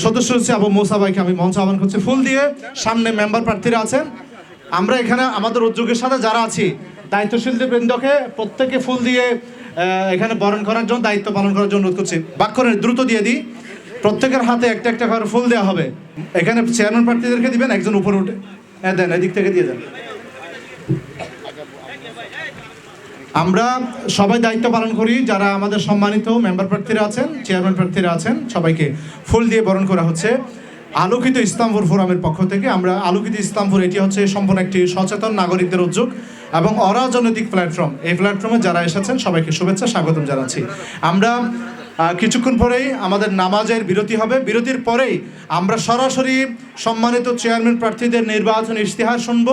সদস্য হচ্ছে আবু মুসা ভাইকে আমি মঞ্চ আহ্বান করছি। ফুল দিয়ে সামনে মেম্বার প্রার্থীরা আছেন, আমরা এখানে আমাদের উদ্যোগের সাথে যারা আছি দায়িত্বশীল বৃন্দকে প্রত্যেকে ফুল দিয়ে এখানে বরণ করার জন্য, দায়িত্ব পালন করার জন্য অনুরোধ করছি। বাক্যরে দ্রুত দিয়ে দিই, প্রত্যেকের হাতে একটা একটা করে ফুল দেওয়া হবে। এখানে চেয়ারম্যান প্রার্থীদেরকে দিবেন, একজন উপরে উঠে দেন, এদিক থেকে দিয়ে দেন। আমরা সবাই দায়িত্ব পালন করি, যারা আমাদের সম্মানিত মেম্বার প্রার্থীরা আছেন, চেয়ারম্যান প্রার্থীরা আছেন, সবাইকে ফুল দিয়ে বরণ করা হচ্ছে আলোকিত ইসলামপুর ফোরামের পক্ষ থেকে। আমরা আলোকিত ইসলামপুর, এটি হচ্ছে সম্পূর্ণ একটি সচেতন নাগরিকদের উদ্যোগ এবং অরাজনৈতিক প্ল্যাটফর্ম। এই প্ল্যাটফর্মে যারা এসেছেন সবাইকে শুভেচ্ছা স্বাগতম জানাচ্ছি। আমরা কিছুক্ষণ পরেই আমাদের নামাজের বিরতি হবে, বিরতির পরেই আমরা সরাসরি সম্মানিত চেয়ারম্যান প্রার্থীদের নির্বাচনী ইশতেহার শুনব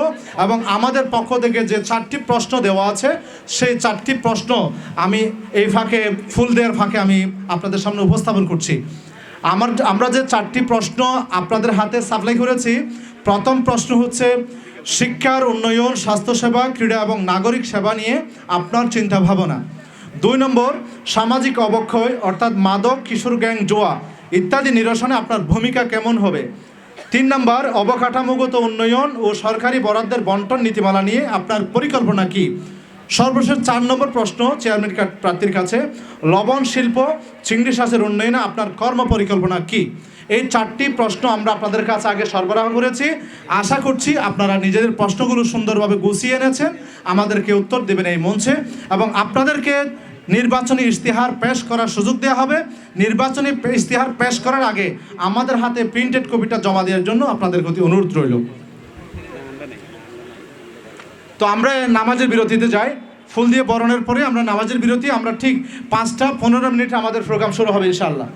এবং আমাদের পক্ষ থেকে যে 4টি প্রশ্ন দেওয়া আছে সেই 4টি প্রশ্ন আমি এই ফাঁকে, ফুল দেওয়ার ফাঁকে আমি আপনাদের সামনে উপস্থাপন করছি। আমরা যে 4টি প্রশ্ন আপনাদের হাতে সাপ্লাই করেছি, প্রথম প্রশ্ন হচ্ছে শিক্ষার উন্নয়ন, স্বাস্থ্যসেবা, ক্রীড়া এবং নাগরিক সেবা নিয়ে আপনার চিন্তা ভাবনা। 2 নম্বর সামাজিক অবক্ষয় অর্থাৎ মাদক, কিশোর গ্যাং, জুয়া ইত্যাদি নিরসনে আপনার ভূমিকা কেমন হবে। 3 নম্বর অবকাঠামোগত উন্নয়ন ও সরকারি বরাদ্দের বন্টন নীতিমালা নিয়ে আপনার পরিকল্পনা কি। সর্বশেষ 4 নম্বর প্রশ্ন চেয়ারম্যান প্রার্থীর কাছে, লবণ শিল্প, চিংড়ি চাষের উন্নয়নে আপনার কর্ম পরিকল্পনা কি। এই 4টি প্রশ্ন আমরা আপনাদের কাছে আগে সরবরাহ করেছি। আশা করছি আপনারা নিজেদের প্রশ্নগুলো সুন্দরভাবে গুছিয়ে এনেছেন, আমাদেরকে উত্তর দেবেন এই মঞ্চে এবং আপনাদেরকে নির্বাচনী ইশতেহার পেশ করার সুযোগ দেওয়া হবে। নির্বাচনী ইশতেহার পেশ করার আগে আমাদের হাতে প্রিন্টেড কপিটা জমা দেওয়ার জন্য আপনাদের প্রতি অনুরোধ রইল। তো আমরা নামাজের বিরতিতে যাই। ফুল দিয়ে বরণের পরে আমরা নামাজের বিরতি, আমরা ঠিক 5টা 15 মিনিটে আমাদের প্রোগ্রাম শুরু হবে ইনশাআল্লাহ।